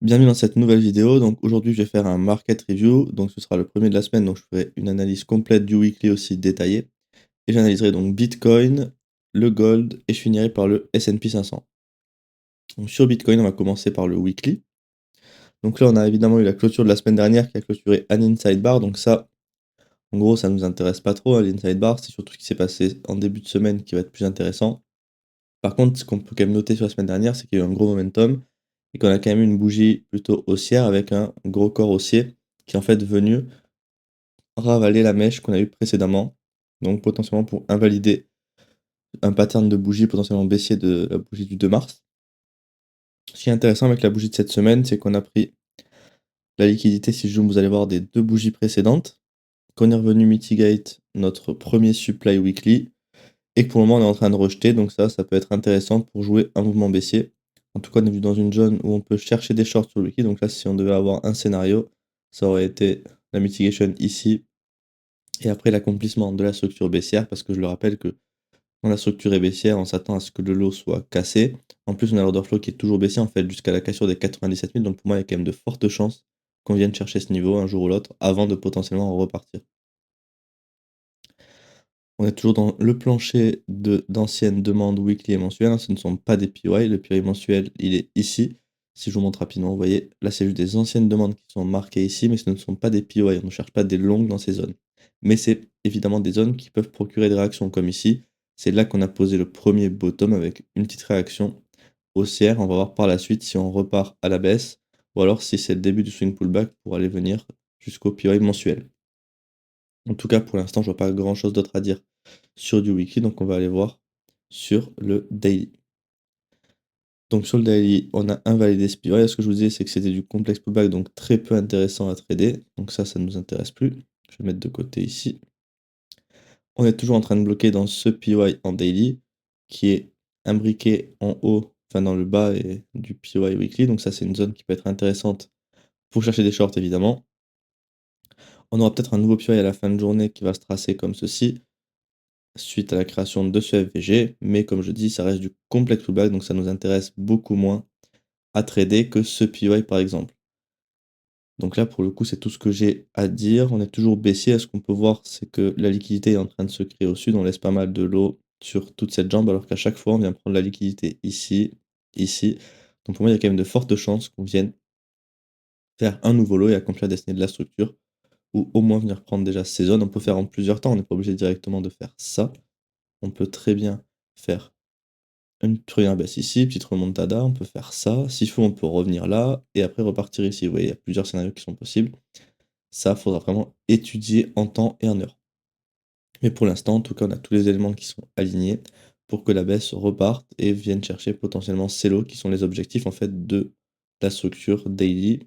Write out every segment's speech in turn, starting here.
Bienvenue dans cette nouvelle vidéo. Donc aujourd'hui, je vais faire un market review. Donc ce sera le premier de la semaine. Donc je ferai une analyse complète du weekly aussi détaillée. Et j'analyserai donc Bitcoin, le gold et je finirai par le S&P 500. Donc sur Bitcoin, on va commencer par le weekly. Donc là, on a évidemment eu la clôture de la semaine dernière qui a clôturé un inside bar. Donc ça, en gros, ça nous intéresse pas trop, hein, l'inside bar. C'est surtout ce qui s'est passé en début de semaine qui va être plus intéressant. Par contre, ce qu'on peut quand même noter sur la semaine dernière, c'est qu'il y a eu un gros momentum et qu'on a quand même eu une bougie plutôt haussière avec un gros corps haussier qui est en fait venu ravaler la mèche qu'on a eue précédemment. Donc potentiellement pour invalider un pattern de bougie potentiellement baissier de la bougie du 2 mars. Ce qui est intéressant avec la bougie de cette semaine, c'est qu'on a pris la liquidité, si je zoome, vous allez voir, des deux bougies précédentes, qu'on est revenu mitigate notre premier supply weekly, et que pour le moment on est en train de rejeter, donc ça peut être intéressant pour jouer un mouvement baissier. En tout cas, on est dans une zone où on peut chercher des shorts sur le weekly, donc là si on devait avoir un scénario, ça aurait été la mitigation ici, et après l'accomplissement de la structure baissière, parce que je le rappelle que quand la structure est baissière, on s'attend à ce que le lot soit cassé. En plus, on a l'order flow qui est toujours baissier, en fait, jusqu'à la cassure des 97 000, donc pour moi, il y a quand même de fortes chances qu'on vienne chercher ce niveau un jour ou l'autre, avant de potentiellement en repartir. On est toujours dans le plancher d'anciennes demandes weekly et mensuelles, hein, ce ne sont pas des PY, le PY mensuel, il est ici. Si je vous montre rapidement, vous voyez, là c'est juste des anciennes demandes qui sont marquées ici, mais ce ne sont pas des PY, on ne cherche pas des longues dans ces zones. Mais c'est évidemment des zones qui peuvent procurer des réactions, comme ici. C'est là qu'on a posé le premier bottom avec une petite réaction haussière. On va voir par la suite si on repart à la baisse, ou alors si c'est le début du swing pullback pour aller venir jusqu'au PY mensuel. En tout cas, pour l'instant, je vois pas grand chose d'autre à dire sur du weekly, donc on va aller voir sur le daily. Donc sur le daily, on a invalidé ce PY. Ce que je vous disais, c'est que c'était du complexe pullback, donc très peu intéressant à trader. Donc ça ne nous intéresse plus. Je vais mettre de côté ici. On est toujours en train de bloquer dans ce PY en daily, qui est imbriqué en haut, enfin dans le bas et du PY weekly. Donc ça, c'est une zone qui peut être intéressante pour chercher des shorts, évidemment. On aura peut-être un nouveau PY à la fin de journée qui va se tracer comme ceci, suite à la création de ce FVG, mais comme je dis, ça reste du complex pullback, donc ça nous intéresse beaucoup moins à trader que ce PY par exemple. Donc là, pour le coup, c'est tout ce que j'ai à dire. On est toujours baissier. Ce qu'on peut voir, c'est que la liquidité est en train de se créer au sud. On laisse pas mal de l'eau sur toute cette jambe, alors qu'à chaque fois, on vient prendre la liquidité ici, ici. Donc pour moi, il y a quand même de fortes chances qu'on vienne faire un nouveau lot et accomplir la destinée de la structure, ou au moins venir prendre déjà ces zones. On peut faire en plusieurs temps. On n'est pas obligé directement de faire ça. On peut très bien faire une première baisse ici, petite remontada, on peut faire ça. S'il faut, on peut revenir là et après repartir ici. Vous voyez, il y a plusieurs scénarios qui sont possibles. Ça, faudra vraiment étudier en temps et en heure. Mais pour l'instant, en tout cas, on a tous les éléments qui sont alignés pour que la baisse reparte et vienne chercher potentiellement ces lots qui sont les objectifs en fait de la structure daily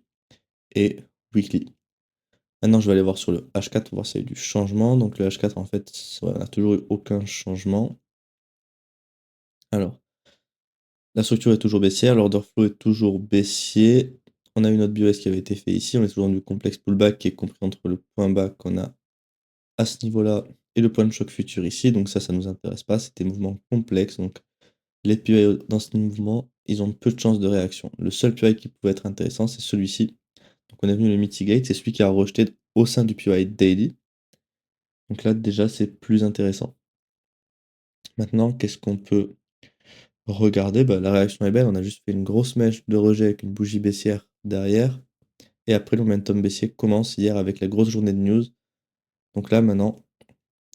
et weekly. Maintenant, je vais aller voir sur le H4 pour voir s'il y a eu du changement. Donc le H4, en fait, on n'a toujours eu aucun changement. Alors, la structure est toujours baissière, l'order flow est toujours baissier. On a eu notre BOS qui avait été fait ici. On est toujours dans du complexe pullback qui est compris entre le point bas qu'on a à ce niveau-là et le point de choc futur ici. Donc ça nous intéresse pas. C'est des mouvements complexes. Donc les PI dans ce mouvement, ils ont peu de chances de réaction. Le seul PI qui pouvait être intéressant, c'est celui-ci. Donc on est venu le mitigate. C'est celui qui a rejeté au sein du PI daily. Donc là, déjà, c'est plus intéressant. Maintenant, qu'est-ce qu'on peut regarder? Bah, la réaction est belle. On a juste fait une grosse mèche de rejet avec une bougie baissière derrière. Et après, le momentum baissier commence hier avec la grosse journée de news. Donc là, maintenant,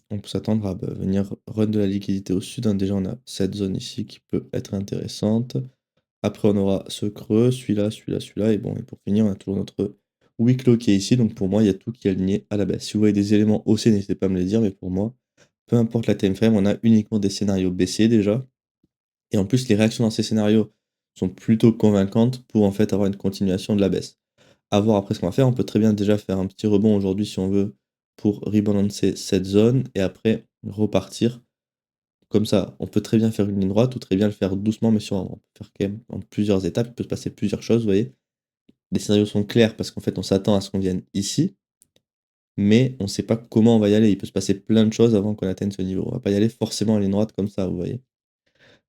on peut s'attendre à venir run de la liquidité au sud, hein. Déjà, on a cette zone ici qui peut être intéressante. Après, on aura ce creux, celui-là, celui-là, celui-là. Et bon, et pour finir, on a toujours notre week low qui est ici. Donc pour moi, il y a tout qui est aligné à la baisse. Si vous voyez des éléments haussiers, n'hésitez pas à me les dire. Mais pour moi, peu importe la time frame, on a uniquement des scénarios baissiers déjà. Et en plus, les réactions dans ces scénarios sont plutôt convaincantes pour en fait avoir une continuation de la baisse. À voir après ce qu'on va faire. On peut très bien déjà faire un petit rebond aujourd'hui si on veut pour rebalancer cette zone et après repartir comme ça. On peut très bien faire une ligne droite ou très bien le faire doucement, mais sur on peut faire quand même en plusieurs étapes. Il peut se passer plusieurs choses, vous voyez. Les scénarios sont clairs parce qu'en fait, on s'attend à ce qu'on vienne ici, mais on ne sait pas comment on va y aller. Il peut se passer plein de choses avant qu'on atteigne ce niveau. On va pas y aller forcément en ligne droite comme ça, vous voyez.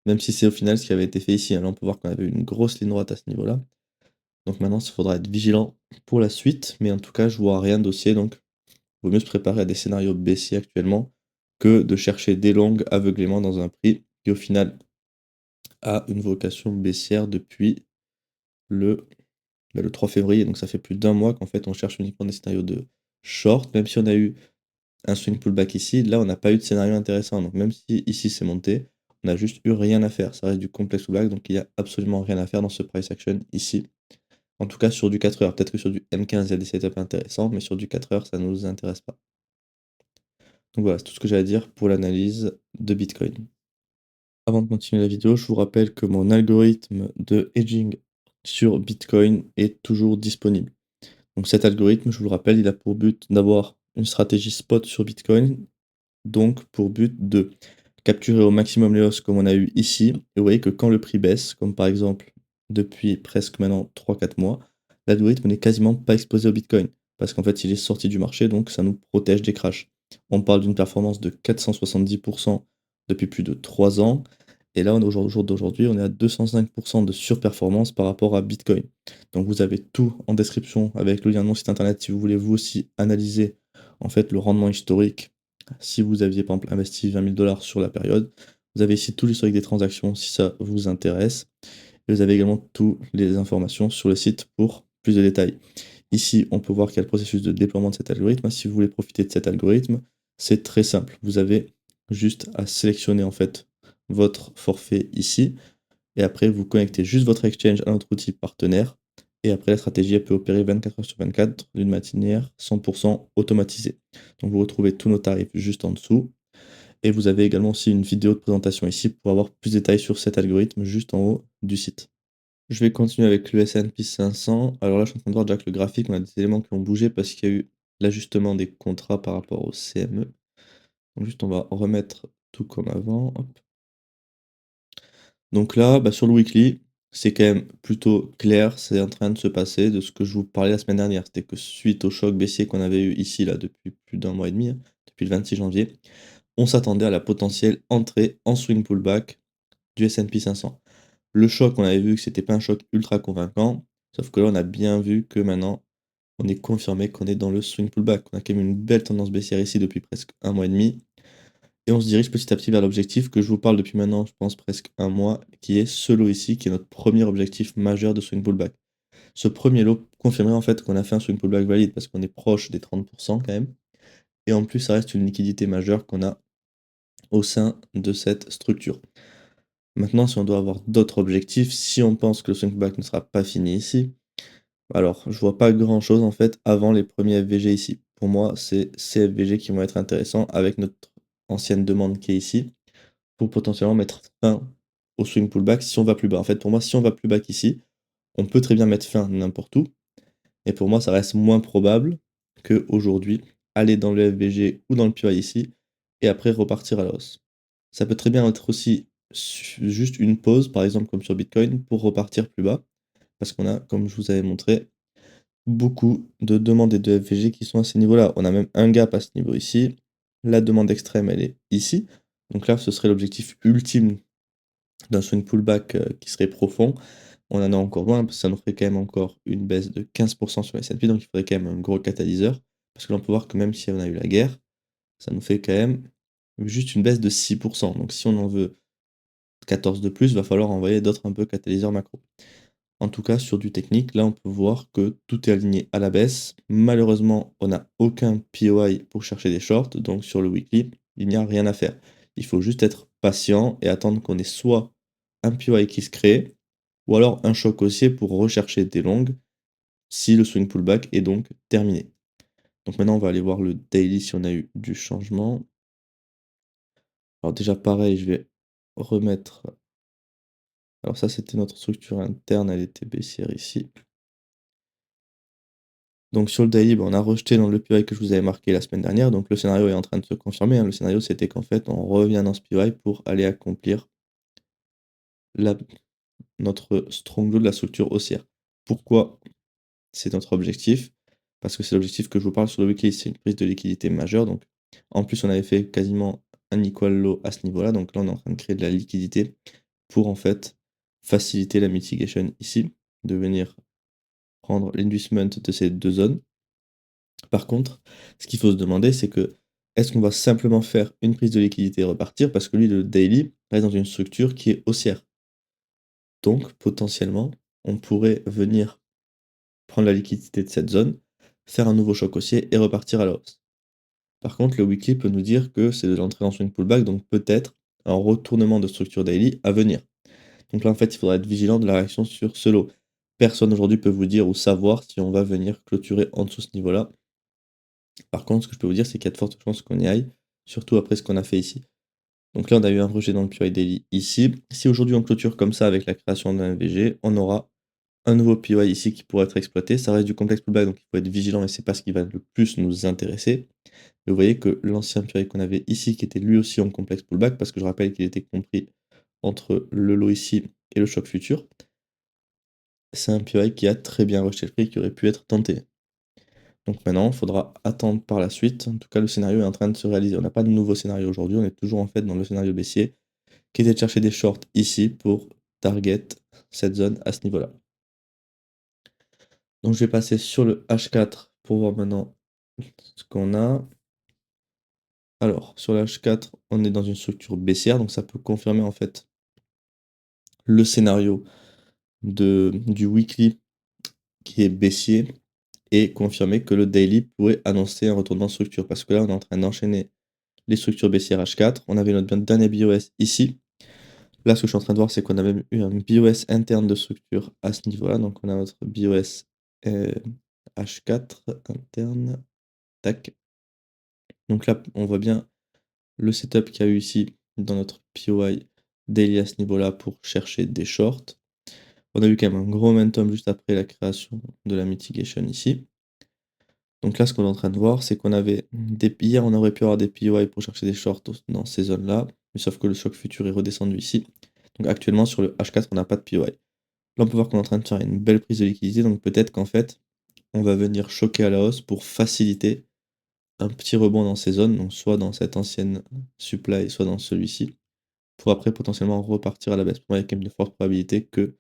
Même si c'est au final ce qui avait été fait ici, hein. Là, on peut voir qu'on avait une grosse ligne droite à ce niveau-là. Donc maintenant, il faudra être vigilant pour la suite, mais en tout cas, je vois rien d'haussier, donc il vaut mieux se préparer à des scénarios baissiers actuellement que de chercher des longues aveuglément dans un prix qui au final a une vocation baissière depuis le, le 3 février. Donc ça fait plus d'un mois qu'en fait on cherche uniquement des scénarios de short, même si on a eu un swing pullback ici, là on n'a pas eu de scénario intéressant. Donc même si ici c'est monté, on n'a juste eu rien à faire. Ça reste du complex pullback, donc il n'y a absolument rien à faire dans ce price action ici. En tout cas sur du 4 heures. Peut-être que sur du M15 il y a des setups intéressants, mais sur du 4 heures ça ne nous intéresse pas. Donc voilà, c'est tout ce que j'ai à dire pour l'analyse de Bitcoin. Avant de continuer la vidéo, je vous rappelle que mon algorithme de hedging sur Bitcoin est toujours disponible. Donc cet algorithme, je vous le rappelle, il a pour but d'avoir une stratégie spot sur Bitcoin, donc pour but de capturer au maximum les hausses comme on a eu ici. Et vous voyez que quand le prix baisse, comme par exemple depuis presque maintenant 3-4 mois, l'algorithme n'est quasiment pas exposé au Bitcoin, parce qu'en fait il est sorti du marché, donc ça nous protège des crashs. On parle d'une performance de 470% depuis plus de 3 ans, et là au jour d'aujourd'hui on est à 205% de surperformance par rapport à Bitcoin. Donc vous avez tout en description avec le lien de mon site internet si vous voulez vous aussi analyser en fait le rendement historique si vous aviez par exemple investi 20 000 dollars sur la période. Vous avez ici tout l'historique des transactions si ça vous intéresse. Et vous avez également toutes les informations sur le site pour plus de détails. Ici, on peut voir qu'il y a le processus de déploiement de cet algorithme. Si vous voulez profiter de cet algorithme, c'est très simple. Vous avez juste à sélectionner en fait votre forfait ici. Et après, vous connectez juste votre exchange à notre outil partenaire. Et après, la stratégie elle peut opérer 24 heures sur 24 d'une manière 100% automatisée. Donc vous retrouvez tous nos tarifs juste en dessous. Et vous avez également aussi une vidéo de présentation ici pour avoir plus de détails sur cet algorithme juste en haut du site. Je vais continuer avec le S&P 500. Alors là, je suis en train de voir déjà que le graphique, on a des éléments qui ont bougé parce qu'il y a eu l'ajustement des contrats par rapport au CME. Donc juste, on va remettre tout comme avant. Hop. Donc là, sur le weekly, c'est quand même plutôt clair, c'est en train de se passer de ce que je vous parlais la semaine dernière. C'était que suite au choc baissier qu'on avait eu ici, là, depuis plus d'un mois et demi, hein, depuis le 26 janvier, on s'attendait à la potentielle entrée en swing pullback du S&P 500. Le choc, on avait vu que c'était pas un choc ultra convaincant, sauf que là, on a bien vu que maintenant, on est confirmé qu'on est dans le swing pullback. On a quand même une belle tendance baissière ici depuis presque un mois et demi. Et on se dirige petit à petit vers l'objectif que je vous parle depuis maintenant, je pense, presque un mois, qui est ce lot ici, qui est notre premier objectif majeur de swing pullback. Ce premier lot confirmerait en fait qu'on a fait un swing pullback valide parce qu'on est proche des 30% quand même. Et en plus, ça reste une liquidité majeure qu'on a au sein de cette structure. Maintenant, si on doit avoir d'autres objectifs, si on pense que le swing pullback ne sera pas fini ici, alors je vois pas grand chose en fait avant les premiers FVG ici. Pour moi, c'est ces FVG qui vont être intéressants avec notre ancienne demande qui est ici, pour potentiellement mettre fin au swing pullback si on va plus bas. En fait, pour moi, si on va plus bas qu'ici, on peut très bien mettre fin n'importe où. Et pour moi, ça reste moins probable qu'aujourd'hui, aller dans le FVG ou dans le PY ici, et après repartir à la hausse. Ça peut très bien être aussi juste une pause, par exemple comme sur Bitcoin, pour repartir plus bas, parce qu'on a, comme je vous avais montré, beaucoup de demandes et de FVG qui sont à ces niveaux-là. On a même un gap à ce niveau ici. La demande extrême, elle est ici. Donc là, ce serait l'objectif ultime d'un swing pullback qui serait profond. On en est encore loin, parce que ça nous ferait quand même encore une baisse de 15% sur le S&P, donc il faudrait quand même un gros catalyseur. Parce que là, on peut voir que même si on a eu la guerre, ça nous fait quand même juste une baisse de 6%. Donc si on en veut 14 de plus, il va falloir envoyer d'autres un peu catalyseurs macro. En tout cas, sur du technique, là, on peut voir que tout est aligné à la baisse. Malheureusement, on n'a aucun POI pour chercher des shorts, donc sur le weekly, il n'y a rien à faire. Il faut juste être patient et attendre qu'on ait soit un POI qui se crée, ou alors un choc haussier pour rechercher des longues, si le swing pullback est donc terminé. Donc maintenant, on va aller voir le daily si on a eu du changement. Alors déjà, pareil, je vais remettre... Alors ça, c'était notre structure interne, elle était baissière ici. Donc sur le daily, on a rejeté dans le PY que je vous avais marqué la semaine dernière, donc le scénario est en train de se confirmer, hein. Le scénario, c'était qu'en fait, on revient dans ce PY pour aller accomplir la notre strong low de la structure haussière. Pourquoi c'est notre objectif? Parce que c'est l'objectif que je vous parle sur le weekly, c'est une prise de liquidité majeure, donc en plus, on avait fait quasiment un equal low à ce niveau-là, donc là, on est en train de créer de la liquidité pour en fait faciliter la mitigation ici, de venir prendre l'inducement de ces 2 zones. Par contre, ce qu'il faut se demander, c'est que, est-ce qu'on va simplement faire une prise de liquidité et repartir? Parce que lui, le daily reste dans une structure qui est haussière. Donc potentiellement, on pourrait venir prendre la liquidité de cette zone, faire un nouveau choc haussier et repartir à la hausse. Par contre, le weekly peut nous dire que c'est de l'entrée dans swing pullback, donc peut-être un retournement de structure daily à venir. Donc là, en fait, il faudra être vigilant de la réaction sur ce lot. Personne aujourd'hui peut vous dire ou savoir si on va venir clôturer en dessous de ce niveau-là. Par contre, ce que je peux vous dire, c'est qu'il y a de fortes chances qu'on y aille, surtout après ce qu'on a fait ici. Donc là, on a eu un rejet dans le PY daily ici. Si aujourd'hui on clôture comme ça avec la création d'un VG, on aura un nouveau PY ici qui pourrait être exploité. Ça reste du complexe pullback, donc il faut être vigilant et c'est pas ce qui va le plus nous intéresser. Mais vous voyez que l'ancien PY qu'on avait ici, qui était lui aussi en complexe pullback, parce que je rappelle qu'il était compris entre le lot ici et le choc futur, c'est un PY qui a très bien rejeté le prix, qui aurait pu être tenté. Donc maintenant, il faudra attendre par la suite. En tout cas, le scénario est en train de se réaliser. On n'a pas de nouveau scénario aujourd'hui, on est toujours en fait dans le scénario baissier, qui était de chercher des shorts ici pour target cette zone à ce niveau-là. Donc je vais passer sur le H4 pour voir maintenant ce qu'on a. Alors, sur le H4, on est dans une structure baissière, donc ça peut confirmer en fait le scénario du weekly qui est baissier et confirmer que le daily pourrait annoncer un retournement de structure. Parce que là, on est en train d'enchaîner les structures baissières H4. On avait notre dernier BOS ici. Là, ce que je suis en train de voir, c'est qu'on a même eu un BOS interne de structure à ce niveau-là. Donc, on a notre BOS H4 interne. Tac. Donc là, on voit bien le setup qu'il y a eu ici dans notre POI daily à ce niveau-là pour chercher des shorts. On a eu quand même un gros momentum juste après la création de la mitigation ici. Donc là, ce qu'on est en train de voir, c'est qu'on avait hier, on aurait pu avoir des POI pour chercher des shorts dans ces zones-là, mais sauf que le choc futur est redescendu ici. Donc actuellement, sur le H4, on n'a pas de POI. Là, on peut voir qu'on est en train de faire une belle prise de liquidité, donc peut-être qu'en fait, on va venir choquer à la hausse pour faciliter un petit rebond dans ces zones, donc soit dans cette ancienne supply, soit dans celui-ci, pour après potentiellement repartir à la baisse. Pour moi, il y a quand même de fortes probabilités que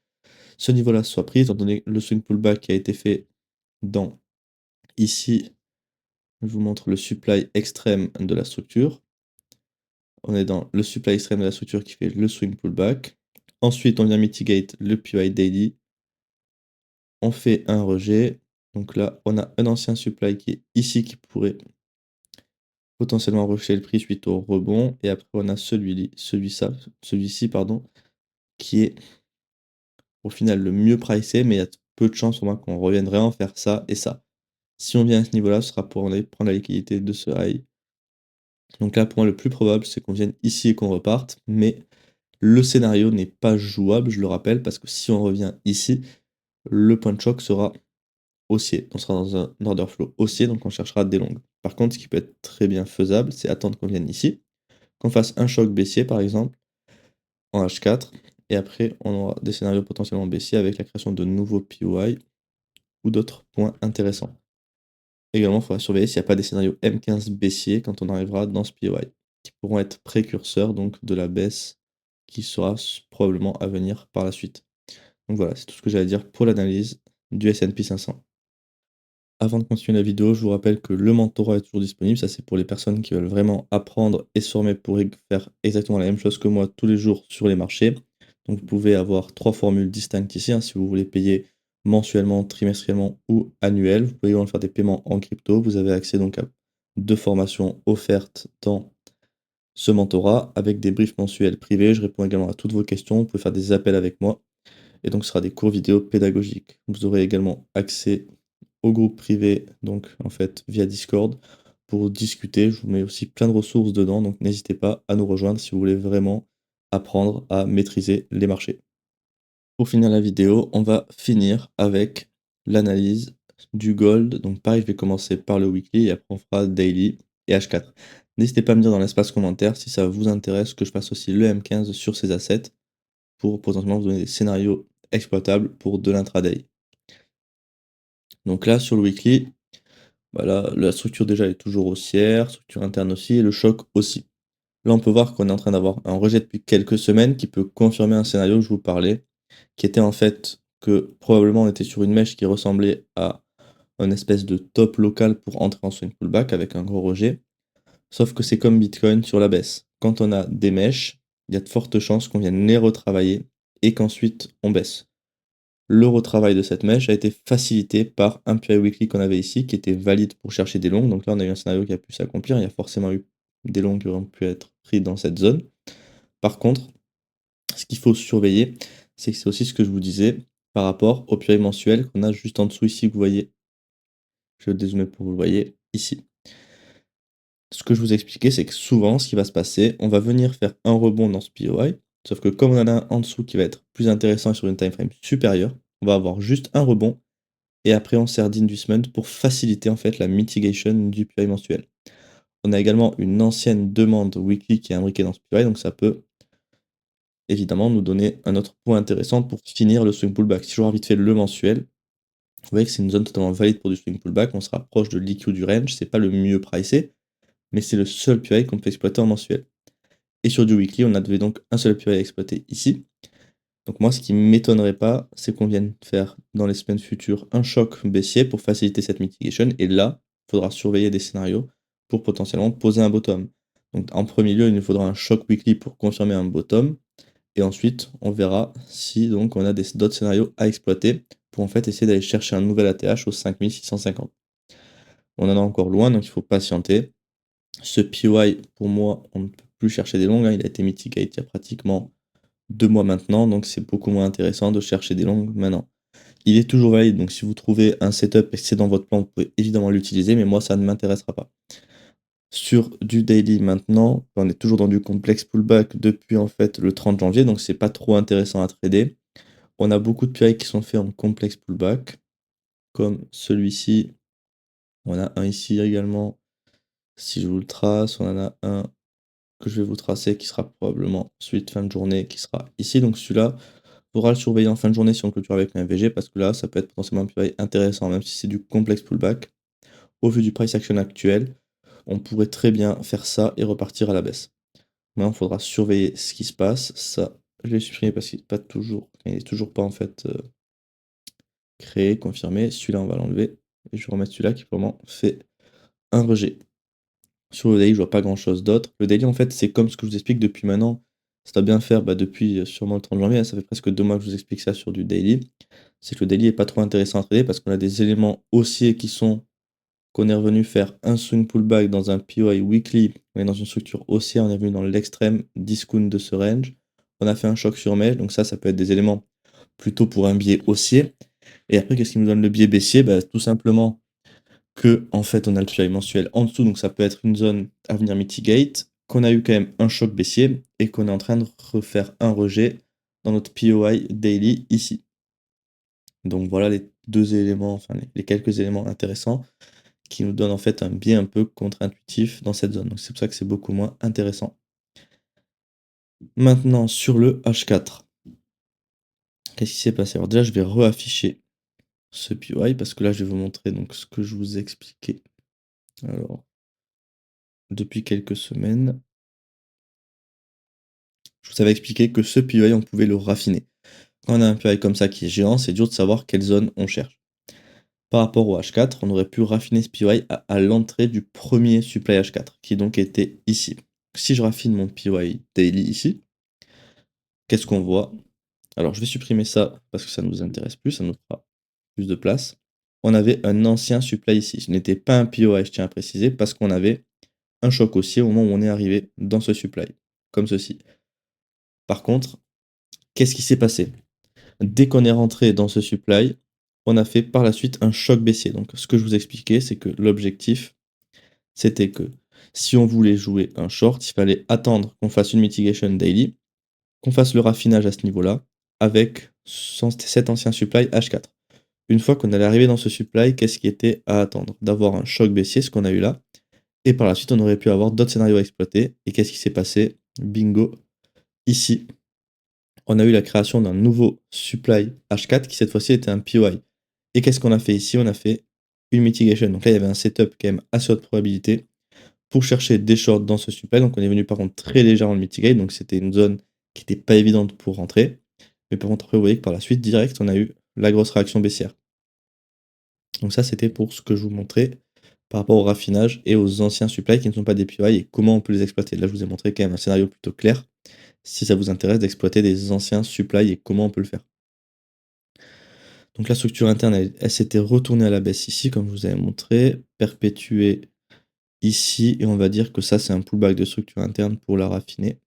ce niveau-là soit pris, étant donné le swing pullback qui a été fait dans ici, je vous montre le supply extrême de la structure. On est dans le supply extrême de la structure qui fait le swing pullback. Ensuite, on vient mitigate le PY daily. On fait un rejet. Donc là, on a un ancien supply qui est ici qui pourrait potentiellement rejeter le prix suite au rebond. Et après, on a celui-ci, pardon, qui est au final le mieux pricé, mais il y a peu de chances pour moi qu'on revienne vraiment faire ça et ça. Si on vient à ce niveau-là, ce sera pour aller prendre la liquidité de ce high. Donc là, pour moi, le plus probable, c'est qu'on vienne ici et qu'on reparte, mais le scénario n'est pas jouable, je le rappelle, parce que si on revient ici, le point de choc sera haussier. On sera dans un order flow haussier, donc on cherchera des longues. Par contre, ce qui peut être très bien faisable, c'est attendre qu'on vienne ici, qu'on fasse un choc baissier, par exemple, en H4, et après, on aura des scénarios potentiellement baissiers avec la création de nouveaux POI ou d'autres points intéressants. Également, il faudra surveiller s'il n'y a pas des scénarios M15 baissiers quand on arrivera dans ce POI, qui pourront être précurseurs donc de la baisse qui sera probablement à venir par la suite. Donc voilà, c'est tout ce que j'ai à dire pour l'analyse du S&P 500. Avant de continuer la vidéo, je vous rappelle que le mentorat est toujours disponible. Ça, c'est pour les personnes qui veulent vraiment apprendre et se former pour faire exactement la même chose que moi tous les jours sur les marchés. Donc vous pouvez avoir 3 formules distinctes ici, hein, si vous voulez payer mensuellement, trimestriellement ou annuel. Vous pouvez également faire des paiements en crypto. Vous avez accès donc à 2 formations offertes dans ce mentorat avec des briefs mensuels privés. Je réponds également à toutes vos questions. Vous pouvez faire des appels avec moi. Et donc, ce sera des cours vidéo pédagogiques. Vous aurez également accès au groupe privé, donc en fait via Discord, pour discuter. Je vous mets aussi plein de ressources dedans, donc n'hésitez pas à nous rejoindre si vous voulez vraiment apprendre à maîtriser les marchés. Pour finir la vidéo, on va finir avec l'analyse du gold. Donc pareil, je vais commencer par le weekly et après on fera daily et H4. N'hésitez pas à me dire dans l'espace commentaire si ça vous intéresse que je fasse aussi le M15 sur ces assets pour potentiellement vous donner des scénarios exploitables pour de l'intraday. Donc là, sur le weekly, voilà, la structure déjà est toujours haussière, structure interne aussi, et le choc aussi. Là, on peut voir qu'on est en train d'avoir un rejet depuis quelques semaines qui peut confirmer un scénario que je vous parlais, qui était en fait que probablement on était sur une mèche qui ressemblait à un espèce de top local pour entrer en swing pullback avec un gros rejet. Sauf que c'est comme Bitcoin sur la baisse. Quand on a des mèches, il y a de fortes chances qu'on vienne les retravailler et qu'ensuite on baisse. Le retravail de cette mèche a été facilité par un PI weekly qu'on avait ici, qui était valide pour chercher des longues. Donc là, on a eu un scénario qui a pu s'accomplir. Il y a forcément eu des longues qui auraient pu être prises dans cette zone. Par contre, ce qu'il faut surveiller, c'est que c'est aussi ce que je vous disais par rapport au PI mensuel qu'on a juste en dessous ici, que vous voyez. Je vais dézoomer pour que vous le voyez ici. Ce que je vous expliquais, c'est que souvent, ce qui va se passer, on va venir faire un rebond dans ce POI, sauf que comme on en a un en dessous qui va être plus intéressant et sur une time frame supérieure, on va avoir juste un rebond, et après on sert d'inducement pour faciliter en fait la mitigation du POI mensuel. On a également une ancienne demande weekly qui est imbriquée dans ce POI, donc ça peut évidemment nous donner un autre point intéressant pour finir le swing pullback. Si je regarde vite fait le mensuel, vous voyez que c'est une zone totalement valide pour du swing pullback, on se rapproche de l'EQ du range, c'est pas le mieux pricé, mais c'est le seul POI qu'on peut exploiter en mensuel. Et sur du weekly, on avait donc un seul POI à exploiter ici. Donc moi, ce qui ne m'étonnerait pas, c'est qu'on vienne faire dans les semaines futures un choc baissier pour faciliter cette mitigation. Et là, il faudra surveiller des scénarios pour potentiellement poser un bottom. Donc en premier lieu, il nous faudra un choc weekly pour confirmer un bottom. Et ensuite, on verra si donc on a d'autres scénarios à exploiter pour en fait essayer d'aller chercher un nouvel ATH aux 5650. On en est encore loin, donc il faut patienter. Ce POI, pour moi, on ne peut plus chercher des longues, hein. Il a été mitigate il y a pratiquement 2 mois maintenant, donc c'est beaucoup moins intéressant de chercher des longues maintenant. Il est toujours valide, donc si vous trouvez un setup et que c'est dans votre plan, vous pouvez évidemment l'utiliser, mais moi ça ne m'intéressera pas. Sur du daily maintenant, on est toujours dans du complexe pullback depuis en fait le 30 janvier, donc c'est pas trop intéressant à trader. On a beaucoup de PI qui sont faits en complexe pullback, comme celui-ci. On a un ici également. Si je vous le trace, on en a un que je vais vous tracer qui sera probablement suite fin de journée qui sera ici. Donc celui-là, il faudra le surveiller en fin de journée si on clôture avec un VG parce que là, ça peut être potentiellement un PI intéressant, même si c'est du complexe pullback. Au vu du price action actuel, on pourrait très bien faire ça et repartir à la baisse. Maintenant, il faudra surveiller ce qui se passe. Ça, je l'ai supprimé parce qu'il n'est toujours pas en fait créé, confirmé. Celui-là, on va l'enlever. Et je vais remettre celui-là qui vraiment fait un rejet. Sur le daily, je vois pas grand chose d'autre. Le daily, en fait, c'est comme ce que je vous explique depuis maintenant. Ça doit bien faire depuis sûrement le 30 janvier. Ça fait presque 2 mois que je vous explique ça sur du daily. C'est que le daily est pas trop intéressant à trader parce qu'on a des éléments haussiers qu'on est revenu faire un swing pullback dans un POI weekly. On est dans une structure haussière, on est revenu dans l'extrême discount de ce range. On a fait un choc sur mèche, donc ça peut être des éléments plutôt pour un biais haussier. Et après, qu'est-ce qui nous donne le biais baissier? Tout simplement que en fait on a le PI mensuel en dessous, donc ça peut être une zone à venir mitigate, qu'on a eu quand même un choc baissier et qu'on est en train de refaire un rejet dans notre POI daily ici. Donc voilà les deux éléments, enfin les quelques éléments intéressants qui nous donnent en fait un biais un peu contre-intuitif dans cette zone. Donc c'est pour ça que c'est beaucoup moins intéressant. Maintenant sur le H4, qu'est-ce qui s'est passé? Alors déjà je vais reafficher ce POI parce que là je vais vous montrer donc ce que je vous ai expliqué. Alors depuis quelques semaines, je vous avais expliqué que ce POI, on pouvait le raffiner. Quand on a un POI comme ça qui est géant, c'est dur de savoir quelle zone on cherche. Par rapport au H4, on aurait pu raffiner ce POI à l'entrée du premier supply H4, qui donc était ici. Si je raffine mon POI daily ici, qu'est-ce qu'on voit? Alors je vais supprimer ça parce que ça ne nous intéresse plus, ça nous fera plus de place. On avait un ancien supply ici. Ce n'était pas un POI, je tiens à préciser, parce qu'on avait un choc haussier au moment où on est arrivé dans ce supply, comme ceci. Par contre, qu'est-ce qui s'est passé? Dès qu'on est rentré dans ce supply, on a fait par la suite un choc baissier. Donc ce que je vous expliquais, c'est que l'objectif, c'était que si on voulait jouer un short, il fallait attendre qu'on fasse une mitigation daily, qu'on fasse le raffinage à ce niveau-là, avec cet ancien supply H4. Une fois qu'on allait arriver dans ce supply, qu'est-ce qui était à attendre? D'avoir un choc baissier, ce qu'on a eu là, et par la suite, on aurait pu avoir d'autres scénarios à exploiter. Et qu'est-ce qui s'est passé? Bingo, ici, on a eu la création d'un nouveau supply H4 qui cette fois-ci était un POI. Et qu'est-ce qu'on a fait ici? On a fait une mitigation. Donc là, il y avait un setup quand même assez haute probabilité pour chercher des shorts dans ce supply. Donc on est venu par contre très léger en le mitigate. Donc c'était une zone qui n'était pas évidente pour rentrer. Mais par contre, après, vous voyez que par la suite, direct, on a eu la grosse réaction baissière. Donc ça, c'était pour ce que je vous montrais par rapport au raffinage et aux anciens supply qui ne sont pas des PY et comment on peut les exploiter. Là, je vous ai montré quand même un scénario plutôt clair, si ça vous intéresse d'exploiter des anciens supply et comment on peut le faire. Donc la structure interne, elle s'était retournée à la baisse ici, comme je vous avais montré, perpétuée ici, et on va dire que ça, c'est un pullback de structure interne pour la raffiner,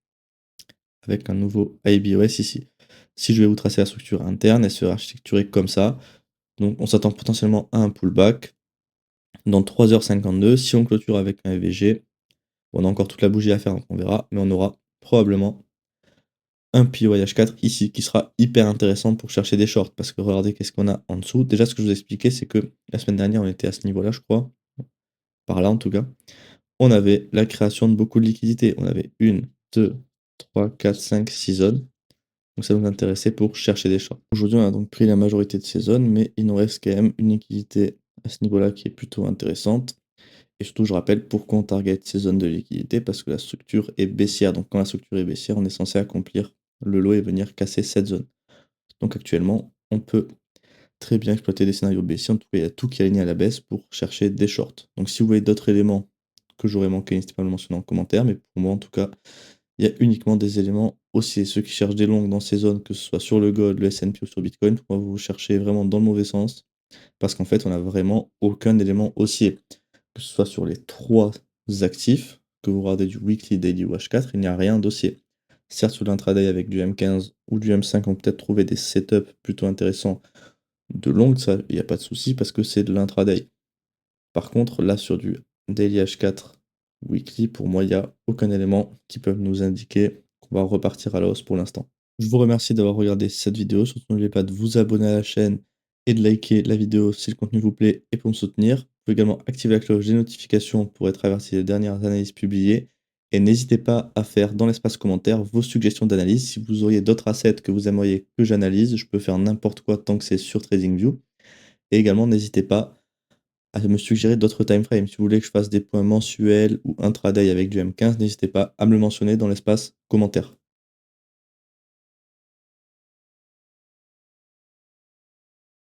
avec un nouveau IBOS ici. Si je vais vous tracer la structure interne, elle sera architecturée comme ça. Donc on s'attend potentiellement à un pullback dans 3h52. Si on clôture avec un EVG, on a encore toute la bougie à faire, donc on verra, mais on aura probablement un PYH4 ici qui sera hyper intéressant pour chercher des shorts, parce que regardez qu'est-ce qu'on a en dessous. Déjà, ce que je vous ai expliqué, c'est que la semaine dernière, on était à ce niveau-là, je crois, par là en tout cas. On avait la création de beaucoup de liquidités. On avait 1, 2, 3, 4, 5, 6 zones. Donc ça nous intéressait pour chercher des shorts. Aujourd'hui, on a donc pris la majorité de ces zones, mais il nous reste quand même une liquidité à ce niveau-là qui est plutôt intéressante. Et surtout, je rappelle pourquoi on target ces zones de liquidité, parce que la structure est baissière. Donc quand la structure est baissière, on est censé accomplir le lot et venir casser cette zone. Donc actuellement, on peut très bien exploiter des scénarios baissiers. En tout cas, il y a tout qui est aligné à la baisse pour chercher des shorts. Donc si vous voyez d'autres éléments que j'aurais manqué, n'hésitez pas à me le mentionner en commentaire. Mais pour moi, en tout cas, il y a uniquement des éléments haussiers. Ceux qui cherchent des longues dans ces zones, que ce soit sur le gold, le S&P ou sur Bitcoin, pour moi, vous cherchez vraiment dans le mauvais sens. Parce qu'en fait, on n'a vraiment aucun élément haussier. Que ce soit sur les trois actifs, que vous regardez du weekly, daily ou H4, il n'y a rien d'haussier. Certes, sur l'intraday avec du M15 ou du M5, on peut peut-être trouver des setups plutôt intéressants de longue, ça, il n'y a pas de souci parce que c'est de l'intraday. Par contre, là, sur du daily H4 weekly, pour moi, il n'y a aucun élément qui peut nous indiquer qu'on va repartir à la hausse pour l'instant. Je vous remercie d'avoir regardé cette vidéo. Surtout, n'oubliez pas de vous abonner à la chaîne et de liker la vidéo si le contenu vous plaît et pour me soutenir. Vous pouvez également activer la cloche des notifications pour être averti des dernières analyses publiées. Et n'hésitez pas à faire dans l'espace commentaire vos suggestions d'analyse. Si vous auriez d'autres assets que vous aimeriez que j'analyse, je peux faire n'importe quoi tant que c'est sur TradingView. Et également, n'hésitez pas à me suggérer d'autres timeframes. Si vous voulez que je fasse des points mensuels ou intraday avec du M15, n'hésitez pas à me le mentionner dans l'espace commentaire.